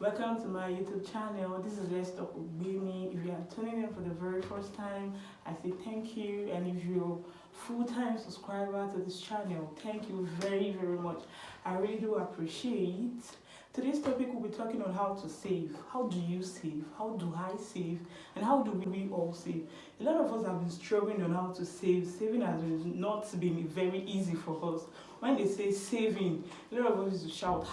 Welcome to my YouTube channel. This is Let's Talk with Bimi. If you are tuning in for the very first time, I say thank you. And if you're full-time subscriber to this channel, thank you very, very much. I really do appreciate. Today's topic will be talking on how to save. How do you save? How do I save? And how do we all save? A lot of us have been struggling on how to save. Saving has not been very easy for us. When they say saving, a lot of us used to shout,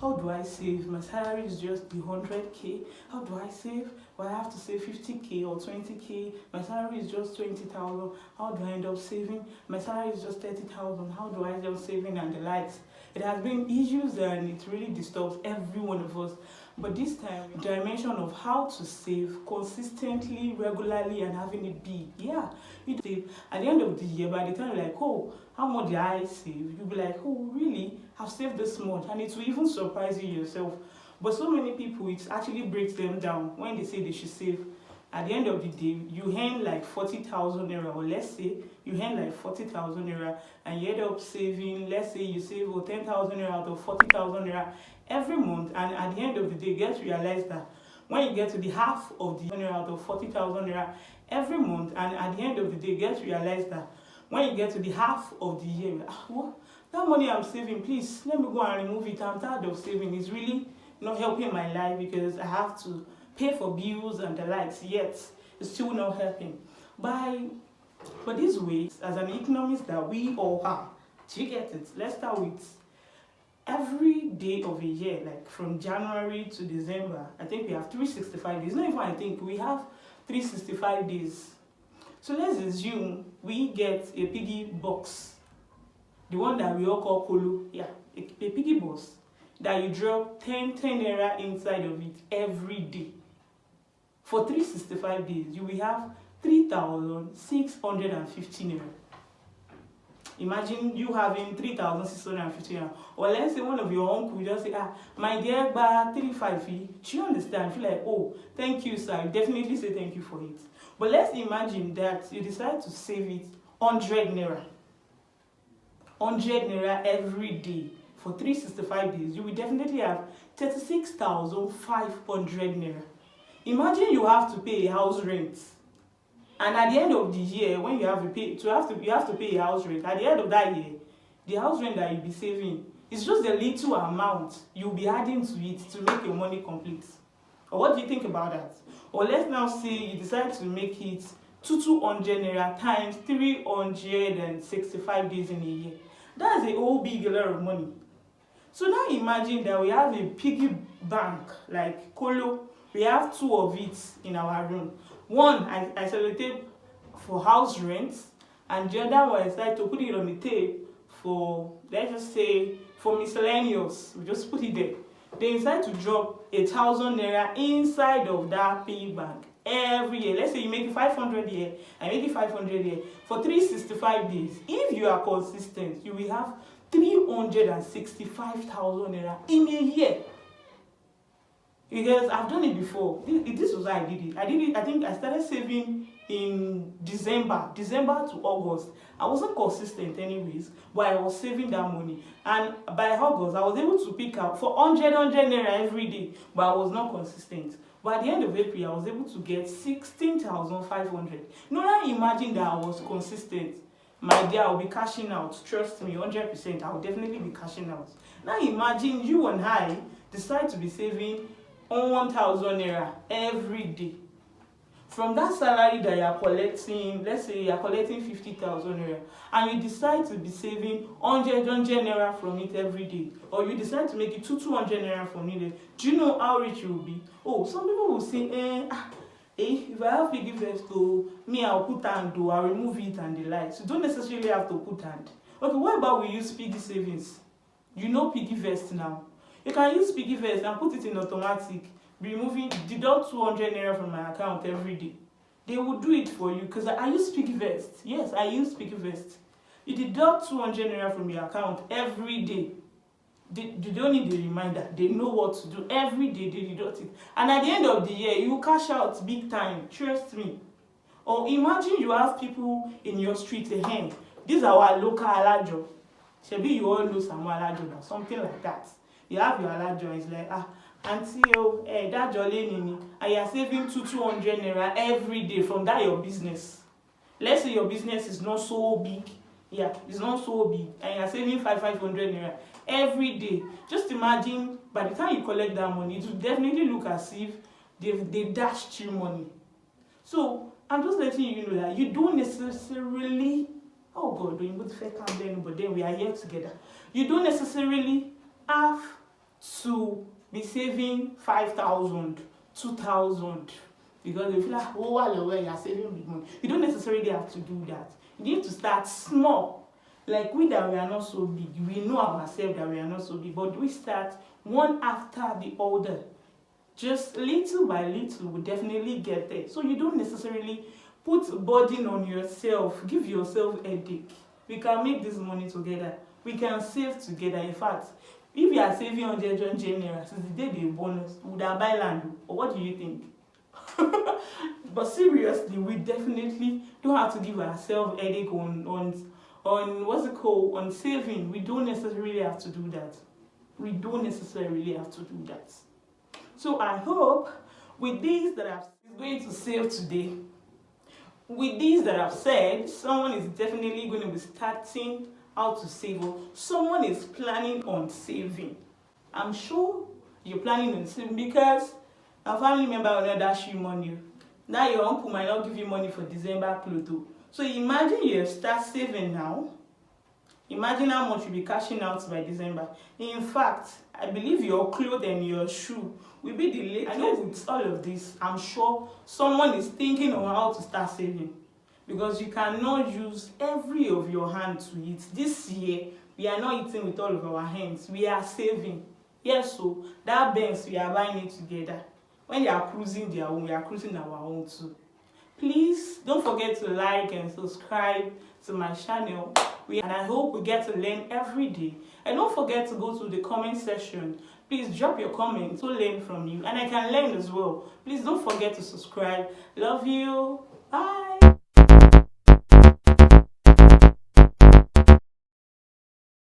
how do I save? My salary is just the 100k. How do I save? Well, I have to save 50k or 20k. My salary is just 20,000. How do I end up saving? My salary is just 30,000. How do I end up saving and the likes? It has been issues and it really disturbs every one of us. But this time, the dimension of how to save consistently, regularly, and having it be. Yeah, you save. At the end of the year, by the time you're like, oh, how much did I save? You'll be like, oh, really? I've saved this much. And it will even surprise you yourself. But so many people, it actually breaks them down when they say they should save. At the end of the day, you earn like 40,000 naira, or let's say you earn like 40,000 naira, and you end up saving, let's say you save 10,000 naira out of 40,000 naira every month, and at the end of the day, get to realize that when you get to the half of the naira out of 40,000 naira every month, and at the end of the day, get to realize that when you get to the half of the year, what? That money I'm saving, please let me go and remove it. I'm tired of saving. It's really not helping my life because I have to pay for bills and the likes, yet it's still not helping. But these ways, as an economist that we all are, do you get it? Let's start with every day of a year, like from January to December. I think we have 365 days. Not even I think, we have 365 days. So let's assume we get a piggy box, the one that we all call Kolo. Yeah, a piggy box that you drop 10 naira inside of it every day. For 365 days, you will have 3,650 naira. Imagine you having 3,650 naira. Or let's say one of your uncle just say, my dear, ba 35. Do you understand? Feel like, oh, thank you, sir. Definitely say thank you for it. But let's imagine that you decide to save it 100 naira. 100 naira every day for 365 days. You will definitely have 36,500 naira. Imagine you have to pay a house rent, and at the end of the year, when you have to pay, you have to pay a house rent. At the end of that year, the house rent that you'll be saving is just a little amount you'll be adding to it to make your money complete. Or what do you think about that? Or let's now say you decide to make it 200 naira times 365 days in a year. That's a whole big lot of money. So now imagine that we have a piggy bank like Kolo. We have two of it in our room. One I selected for house rent, and the other one I decided to put it on the tape for, let's just say, for miscellaneous. We just put it there. They decide to drop 1,000 naira inside of that piggy bank every year. Let's say you make it 500 here, I make it 500 here. For 365 days, if you are consistent, you will have 365,000 naira in a year. Because I've done it before. This was how I did it. I think I started saving in December to August. I wasn't consistent anyways, but I was saving that money. And by August, I was able to pick up for 100 naira every day, but I was not consistent. But at the end of April, I was able to get 16,500. Now imagine that I was consistent. My dear, I'll be cashing out. Trust me, 100%. I'll definitely be cashing out. Now imagine you and I decide to be saving on 1,000 naira every day. From that salary that you are collecting, let's say you are collecting 50,000 naira, and you decide to be saving 100 naira from it every day, or you decide to make it 200 naira from it, do you know how rich you will be? Oh, some people will say, if I have piggy vest, me, I'll put hand, I'll remove it and the likes. You don't necessarily have to put hand. Okay, what about we use piggy savings? You know piggy vest now. You can use piggy vest and put it in automatic, deduct 200 naira from my account every day. They will do it for you because I use piggy vest. Yes, I use piggy vest. You deduct 200 naira from your account every day. They don't need a reminder. They know what to do. Every day they deduct it. And at the end of the year, you cash out big time. Trust me. Or imagine you have people in your street, these are our local alajo. Shebi you all know some alajo or something like that. You have your alajo, it's like, Auntie, oh, that jolly nini, and you are saving 200 naira every day from that your business. Let's say your business is not so big, yeah, it's not so big, and you are saving 500 naira every day. Just imagine by the time you collect that money, it will definitely look as if they dashed you money. So I'm just letting you know that you don't necessarily, oh God, don't even fake calm down, but then we are here together. You don't necessarily have to be saving 5,000, 2,000, because you feel like, oh, while you're saving big money. You don't necessarily have to do that. You need to start small. Like we that we are not so big, we know ourselves that we are not so big, but we start one after the other. Just little by little, we definitely get there. So you don't necessarily put burden on yourself, give yourself a headache. We can make this money together. We can save together. In fact, if you are saving 100 naira since the day they bonus, would I buy land? Or what do you think? But seriously, we definitely don't have to give ourselves headache on what's it called, on saving. We don't necessarily have to do that. We don't necessarily have to do that. So I hope with these that I'm going to save today, with these that I've said, someone is definitely going to be starting how to save, or someone is planning on saving. I'm sure you're planning on saving because a family member will not dash you money. Now your uncle might not give you money for December clothes. So imagine you start saving now. Imagine how much you'll be cashing out by December. In fact, I believe your clothes and your shoe will be the latest. I know with all of this, I'm sure someone is thinking on how to start saving. Because you cannot use every of your hand to eat. This year, we are not eating with all of our hands. We are saving. Yes, so that Benz, we are buying it together. When they are cruising their own, we are cruising our own too. Please don't forget to like and subscribe to my channel. And I hope we get to learn every day. And don't forget to go to the comment section. Please drop your comments to learn from you. And I can learn as well. Please don't forget to subscribe. Love you. Bye.